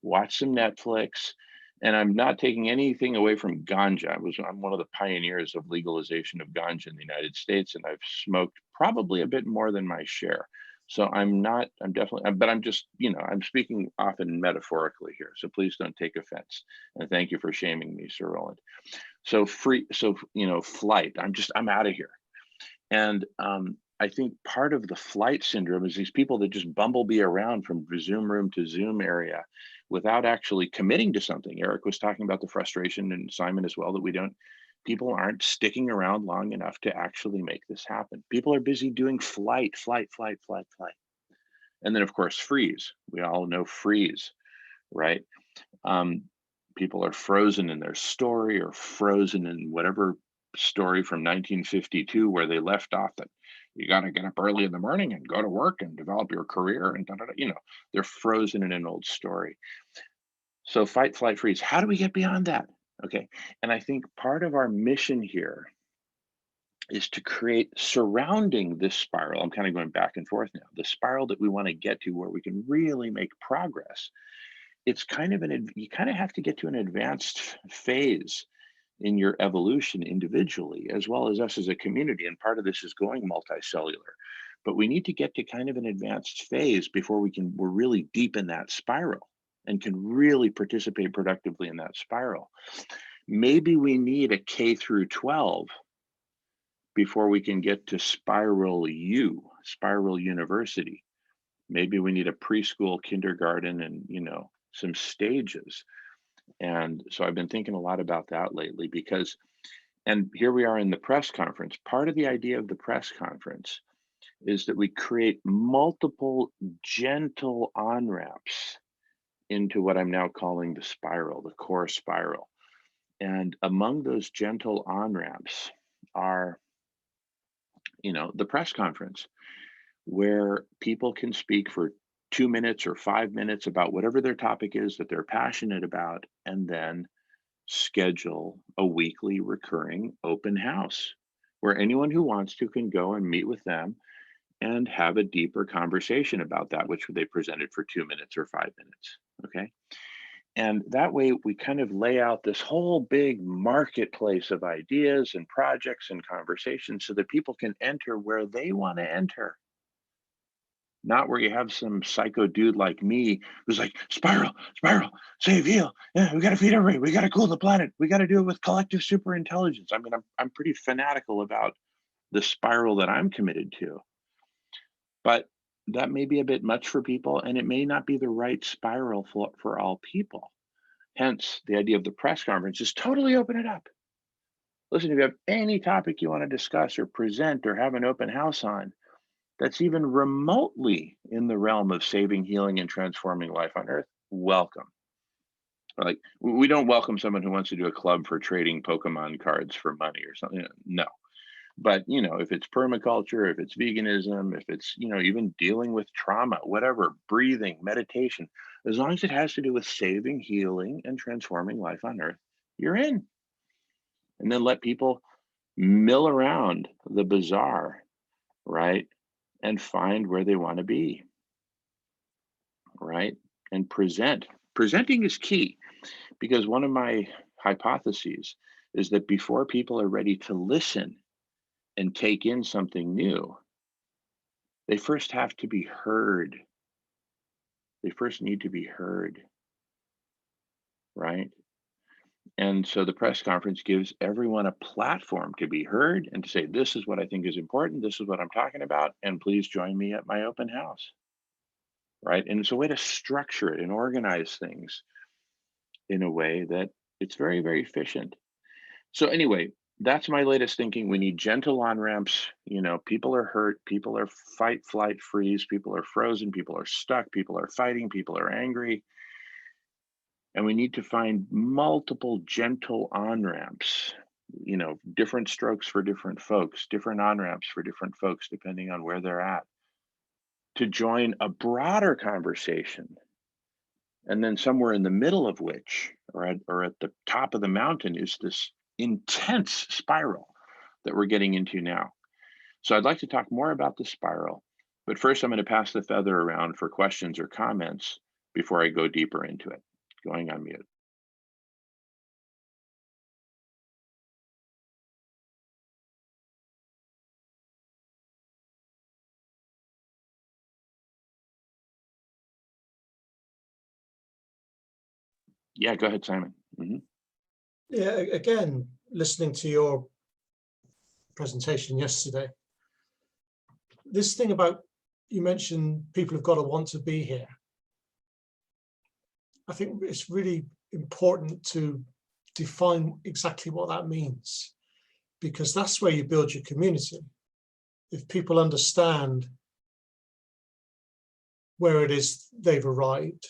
watch some Netflix, and I'm not taking anything away from ganja. I'm one of the pioneers of legalization of ganja in the United States, and I've smoked probably a bit more than my share. So I'm just, you know, I'm speaking often metaphorically here. So please don't take offense. And thank you for shaming me, Sir Roland. So you know, flight, I'm out of here. And I think part of the flight syndrome is these people that just bumblebee around from Zoom room to Zoom area without actually committing to something. Eric was talking about the frustration, and Simon as well, that people aren't sticking around long enough to actually make this happen. People are busy doing flight. And then of course, freeze. We all know freeze, right? People are frozen in their story, or frozen in whatever story from 1952 where they left off, that you got to get up early in the morning and go to work and develop your career and you know, they're frozen in an old story. So fight, flight, freeze. How do we get beyond that? Okay. And I think part of our mission here is to create, surrounding this spiral, I'm kind of going back and forth now, the spiral that we want to get to where we can really make progress. It's kind of you kind of have to get to an advanced phase in your evolution individually, as well as us as a community. And part of this is going multicellular. But we need to get to kind of an advanced phase before we're really deep in that spiral and can really participate productively in that spiral. Maybe we need a K through 12 before we can get to Spiral University. Maybe we need a preschool, kindergarten, and, you know, some stages. And so I've been thinking a lot about that lately, and here we are in the press conference. Part of the idea of the press conference is that we create multiple gentle on-ramps into what I'm now calling the spiral, the core spiral. And among those gentle on-ramps are, you know, the press conference, where people can speak for 2 minutes or 5 minutes about whatever their topic is that they're passionate about, and then schedule a weekly recurring open house where anyone who wants to can go and meet with them and have a deeper conversation about that which they presented for 2 minutes or 5 minutes. Okay. And that way we kind of lay out this whole big marketplace of ideas and projects and conversations so that people can enter where they want to enter. Not where you have some psycho dude like me who's like, spiral, save, heal. Yeah, we got to feed everybody. We got to cool the planet. We got to do it with collective super intelligence. I mean, I'm pretty fanatical about the spiral that I'm committed to. But that may be a bit much for people, and it may not be the right spiral for all people. Hence, the idea of the press conference is totally open it up. Listen, if you have any topic you want to discuss or present or have an open house on, that's even remotely in the realm of saving, healing, and transforming life on Earth, welcome. Like, we don't welcome someone who wants to do a club for trading Pokemon cards for money or something. No. But, you know, if it's permaculture, if it's veganism, if it's, you know, even dealing with trauma, whatever, breathing, meditation, as long as it has to do with saving, healing, and transforming life on Earth, you're in. And then let people mill around the bazaar, right? And find where they want to be, right? And present. Presenting is key, because one of my hypotheses is that before people are ready to listen and take in something new, they first have to be heard. They first need to be heard, right? And so the press conference gives everyone a platform to be heard and to say, this is what I think is important. This is what I'm talking about. And please join me at my open house, right? And it's a way to structure it and organize things in a way that it's very, very efficient. So anyway, that's my latest thinking. We need gentle on-ramps. You know, people are hurt, people are fight, flight, freeze, people are frozen, people are stuck, people are fighting, people are angry. And we need to find multiple gentle on-ramps, you know, different strokes for different folks, different on-ramps for different folks, depending on where they're at, to join a broader conversation. And then somewhere in the middle of which, or at the top of the mountain, is this intense spiral that we're getting into now. So I'd like to talk more about the spiral, but first I'm going to pass the feather around for questions or comments before I go deeper into it. Going on mute. Yeah, go ahead, Simon. Mhm. Yeah, again, listening to your presentation yesterday, this thing about, you mentioned people have got to want to be here. I think it's really important to define exactly what that means, because that's where you build your community. If people understand where it is they've arrived,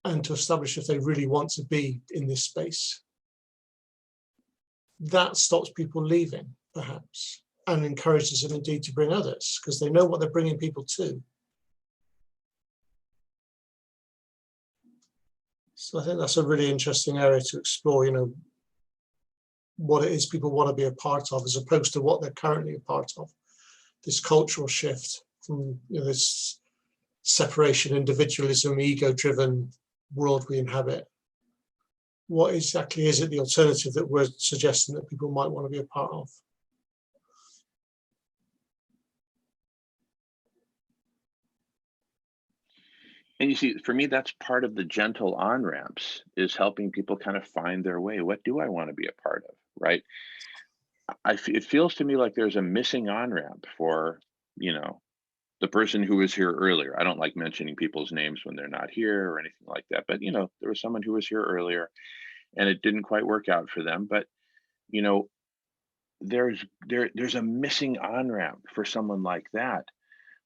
and to establish if they really want to be in this space, that stops people leaving, perhaps, and encourages them indeed to bring others, because they know what they're bringing people to. So I think that's a really interesting area to explore, you know, what it is people want to be a part of, as opposed to what they're currently a part of. This cultural shift from, you know, this separation, individualism, ego-driven world we inhabit. What exactly is it, the alternative that we're suggesting that people might want to be a part of? And you see, for me, that's part of the gentle on-ramps, is helping people kind of find their way. What do I want to be a part of, right? It feels to me like there's a missing on-ramp for, you know, the person who was here earlier. I don't like mentioning people's names when they're not here or anything like that, but you know, there was someone who was here earlier and it didn't quite work out for them. But you know, there's a missing on-ramp for someone like that,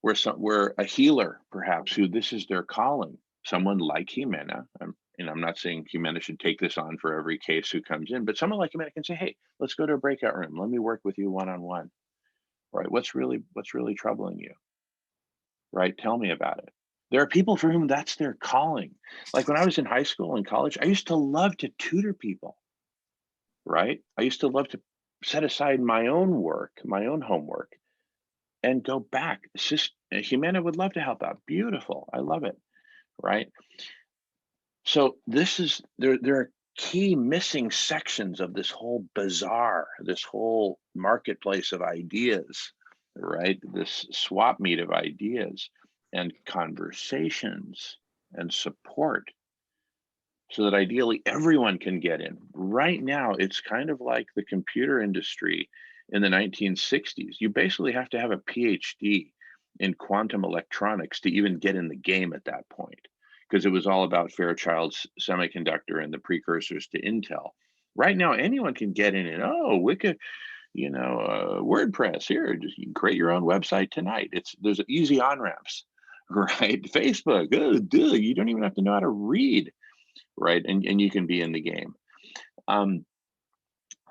where a healer, perhaps, who this is their calling, someone like Jimena, and I'm not saying Jimena should take this on for every case who comes in, but someone like Jimena can say, hey, let's go to a breakout room. Let me work with you one-on-one, right? What's really troubling you, right? Tell me about it. There are people for whom that's their calling. Like when I was in high school and college, I used to love to tutor people, right? I used to love to set aside my own work, my own homework, and go back. It's just, Jimena would love to help out. Beautiful. I love it, right? So there are key missing sections of this whole bazaar, this whole marketplace of ideas, right? This swap meet of ideas and conversations and support, so that ideally everyone can get in. Right now, it's kind of like the computer industry in the 1960s. You basically have to have a PhD in quantum electronics to even get in the game at that point, because it was all about Fairchild's semiconductor and the precursors to Intel. Right now, anyone can get in and, oh, Wiki, you know, WordPress, here, just you can create your own website tonight. There's easy on-ramps, right? Facebook, oh, dude, you don't even have to know how to read, right? And you can be in the game.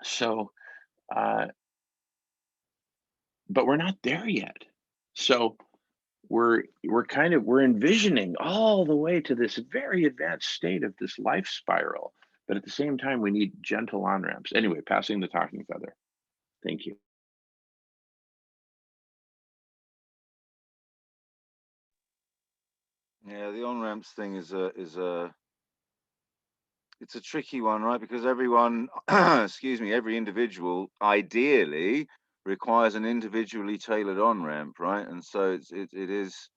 So, but we're not there yet. So we're envisioning all the way to this very advanced state of this life spiral, but at the same time, we need gentle on-ramps. Anyway, passing the talking feather. Thank you. Yeah, the on-ramps thing is a it's a tricky one, right? Because everyone, excuse me, every individual ideally requires an individually tailored on-ramp, right? And so it is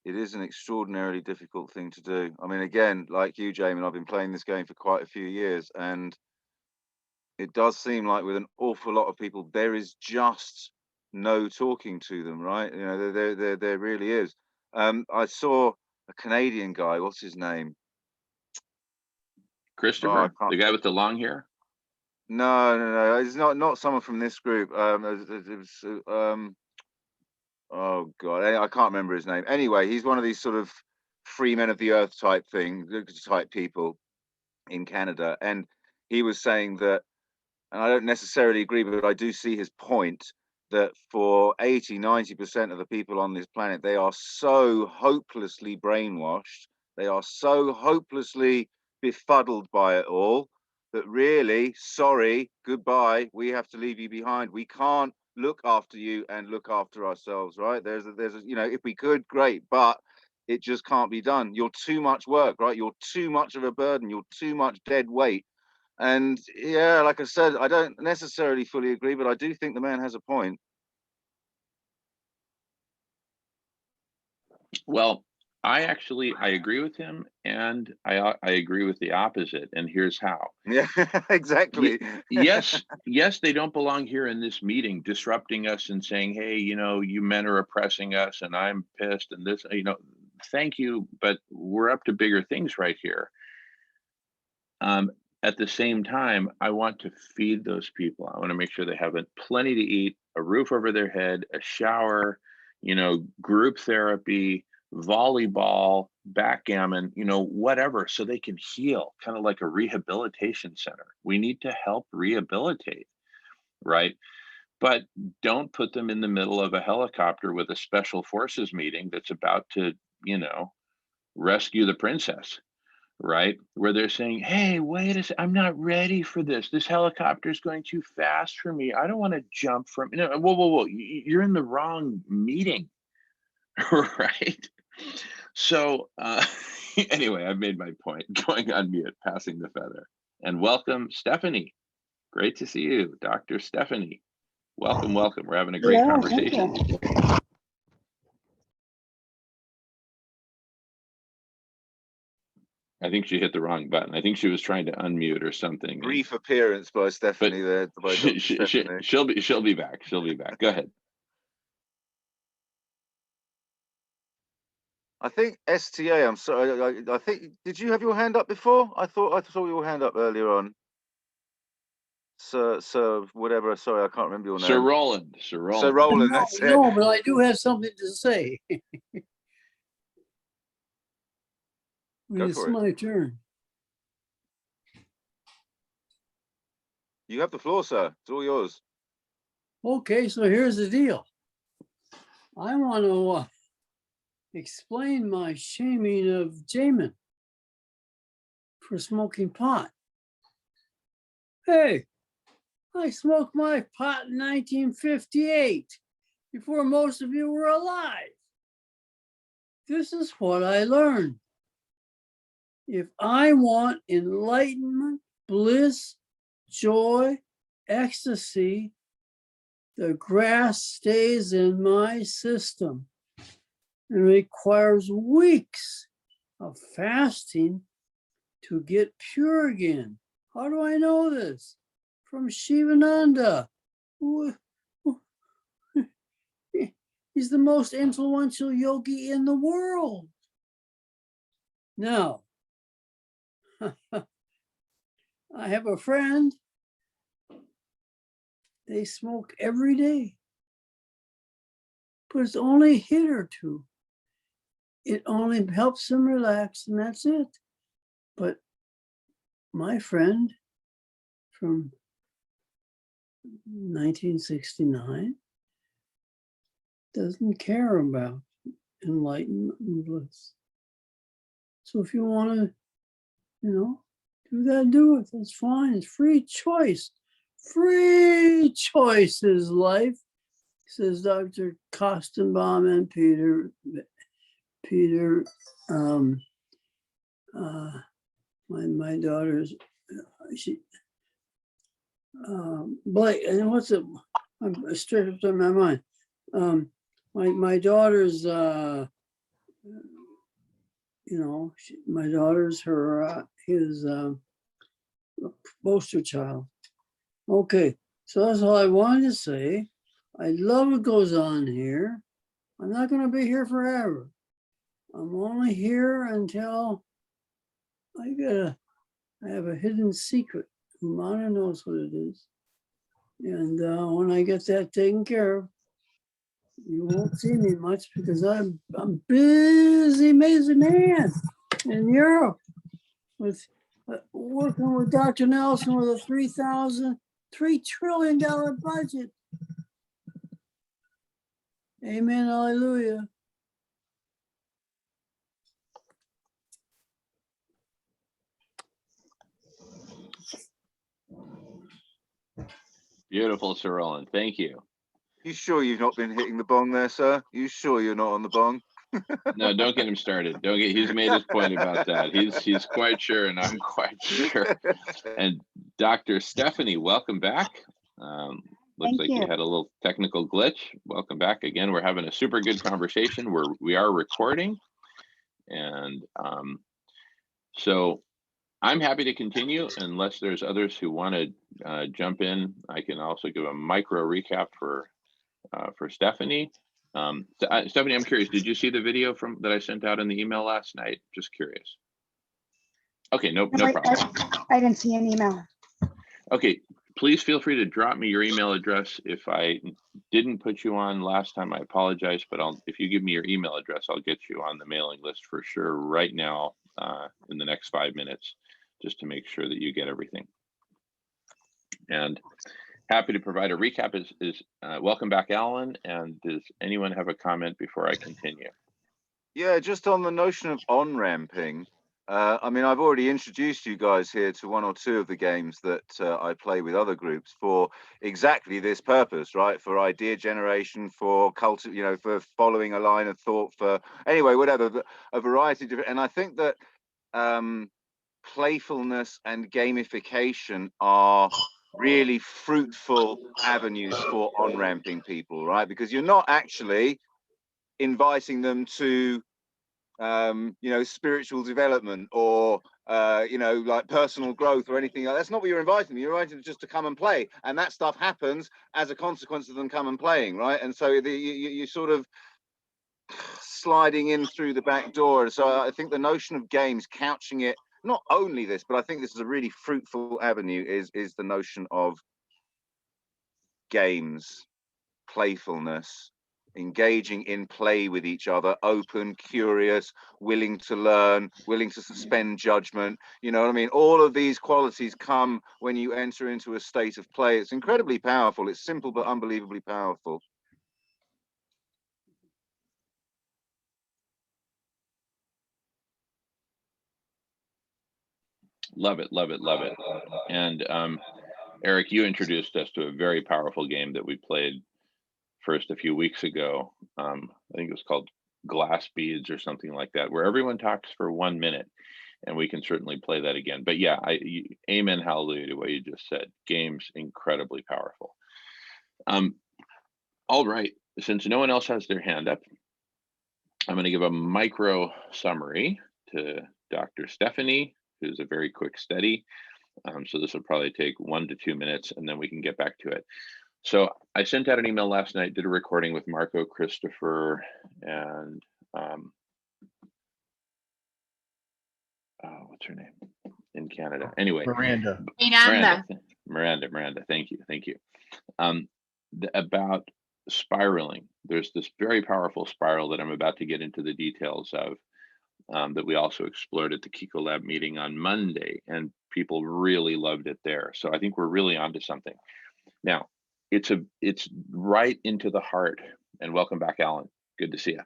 an extraordinarily difficult thing to do. I mean, again, like you, Jamie, I've been playing this game for quite a few years, and it does seem like with an awful lot of people, there is just no talking to them, right? You know, there really is. I saw a Canadian guy. What's his name? Christopher, can't- the guy with the long hair. No. It's not someone from this group. Oh God, I can't remember his name. Anyway, he's one of these sort of free men of the earth type people in Canada, and he was saying that, and I don't necessarily agree, but I do see his point, that for 80-90% of the people on this planet, they are so hopelessly brainwashed, they are so hopelessly befuddled by it all, that really, sorry, goodbye, we have to leave you behind. We can't look after you and look after ourselves, right? There's a, you know, if we could, great, but it just can't be done. You're too much work, right? You're too much of a burden. You're too much dead weight. And yeah, like I said, I don't necessarily fully agree, but I do think the man has a point. Well, I agree with him, and I agree with the opposite. And here's how. Yeah, exactly. Yes, they don't belong here in this meeting, disrupting us and saying, hey, you know, you men are oppressing us and I'm pissed and this, you know, thank you, but we're up to bigger things right here. At the same time, I want to feed those people. I want to make sure they have plenty to eat, a roof over their head, a shower, you know, group therapy, volleyball, backgammon, you know, whatever, so they can heal, kind of like a rehabilitation center. We need to help rehabilitate, right? But don't put them in the middle of a helicopter with a special forces meeting that's about to, you know, rescue the princess, right? Where they're saying, hey, wait a second, I'm not ready for this. This helicopter is going too fast for me. I don't want to jump from, no, whoa. You're in the wrong meeting, right? So anyway, I've made my point. Going on mute, passing the feather. And welcome, Stephanie. Great to see you, Dr. Stephanie. Welcome. We're having a great conversation. I think she hit the wrong button. I think she was trying to unmute or something. Brief appearance by Stephanie there. By Dr. Stephanie. She'll be back. Go ahead. I think STA, I'm sorry, I think, did you have your hand up before? I saw your hand up earlier on. Sir, whatever, sorry, I can't remember your name. Sir Roland. Sir Roland, that's it. No, but I do have something to say. Go It's for it. my turn. You have the floor, sir. It's all yours. Okay, so here's the deal. I want to explain my shaming of Jamin for smoking pot. Hey, I smoked my pot in 1958, before most of you were alive. This is what I learned. If I want enlightenment, bliss, joy, ecstasy, the grass stays in my system and requires weeks of fasting to get pure again. How do I know this? From Shivananda. He's the most influential yogi in the world. Now, I have a friend. They smoke every day, but it's only a hit or two. It only helps them relax, and that's it. But my friend from 1969 doesn't care about enlightenment and bliss. So if you want to, do that, do it. That's fine. It's free choice. Free choice is life, says Dr. Kostenbaum and Peter my daughter's, she, Blake, and what's it? I'm stripped in my mind. My daughter's, my daughter's his poster child. Okay, so that's all I wanted to say. I love what goes on here. I'm not going to be here forever. I'm only here until I have a hidden secret. Humana knows what it is. And when I get that taken care of, you won't see me much because I'm busy, amazing man in Europe with working with Dr. Nelson with a $3 trillion budget. Amen, hallelujah. Beautiful, Sir Roland. Thank you. You sure you've not been hitting the bong there, sir? You sure you're not on the bong? No, don't get him started. He's made his point about that. He's quite sure, and I'm quite sure. And Dr. Stephanie, welcome back. Looks like you had a little technical glitch. Welcome back again. We're having a super good conversation. We are recording, and so I'm happy to continue unless there's others who want to jump in. I can also give a micro recap for Stephanie. Stephanie, I'm curious, did you see the video that I sent out in the email last night? Just curious. Okay, no problem. I didn't see an email. Okay, please feel free to drop me your email address. If I didn't put you on last time, I apologize, but if you give me your email address, I'll get you on the mailing list for sure right now in the next 5 minutes, just to make sure that you get everything. And happy to provide a recap. Welcome back, Alan. And does anyone have a comment before I continue? Yeah, just on the notion of on-ramping. I mean, I've already introduced you guys here to 1 or 2 of the games that I play with other groups for exactly this purpose, right? For idea generation, for for following a line of thought, for anyway, whatever, a variety of different. And I think that playfulness and gamification are really fruitful avenues for on-ramping people, right? Because you're not actually inviting them to spiritual development or like personal growth or anything like that. That's not what you're inviting them. You're inviting them just to come and play, and that stuff happens as a consequence of them come and playing, right? And so you sort of sliding in through the back door. So I think the notion of games, couching it, not only this, but I think this is a really fruitful avenue, is the notion of games, playfulness, engaging in play with each other, open, curious, willing to learn, willing to suspend judgment. You know what I mean? All of these qualities come when you enter into a state of play. It's incredibly powerful. It's simple but unbelievably powerful. Love it, love it, love it. And Eric, you introduced us to a very powerful game that we played first a few weeks ago. I think it was called Glass Beads or something like that, where everyone talks for 1 minute, and we can certainly play that again. But yeah, amen, hallelujah to what you just said. Games incredibly powerful. All right, since no one else has their hand up, I'm going to give a micro summary to Dr. Stephanie, who's a very quick study. So this will probably take 1 to 2 minutes, and then we can get back to it. So I sent out an email last night, did a recording with Marco, Christopher, and what's her name in Canada? Anyway, Miranda. Miranda. Thank you. About spiraling. There's this very powerful spiral that I'm about to get into the details of, that we also explored at the Kiko Lab meeting on Monday, and people really loved it there. So I think we're really onto something. Now, it's right into the heart, and welcome back, Alan. Good to see you.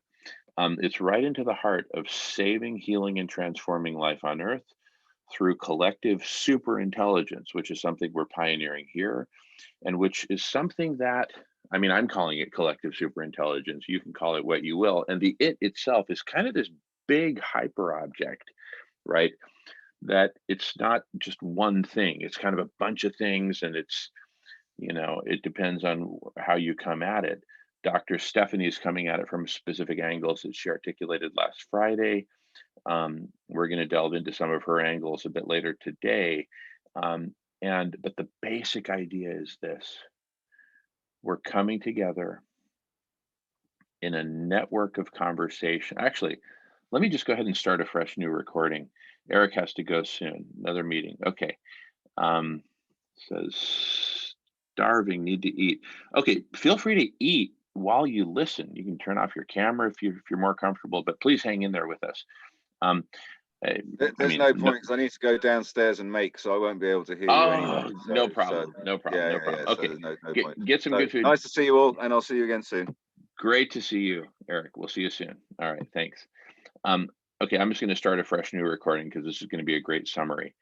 It's right into the heart of saving, healing, and transforming life on Earth through collective super intelligence, which is something we're pioneering here, and which is something that, I mean, I'm calling it collective super intelligence. You can call it what you will. And the it itself is kind of this big hyper object, right? that it's not just one thing. It's kind of a bunch of things, and it's, it depends on how you come at it. Dr. Stephanie is coming at it from specific angles that she articulated last Friday. We're going to delve into some of her angles a bit later today. But the basic idea is this: we're coming together in a network of conversation. Actually, let me just go ahead and start a fresh new recording. Eric has to go soon. Another meeting. Okay. Says starving, need to eat. Okay, feel free to eat while you listen. You can turn off your camera if you're more comfortable, but please hang in there with us. There's no point because I need to go downstairs and make, so I won't be able to hear you anyway. No problem. No problem. Yeah, No problem. so Okay, there's no point. get some So, good food. nice to see you all, and I'll see you again soon. Great to see you, Eric. We'll see you soon. All right, thanks. Okay, I'm just going to start a fresh new recording because this is going to be a great summary.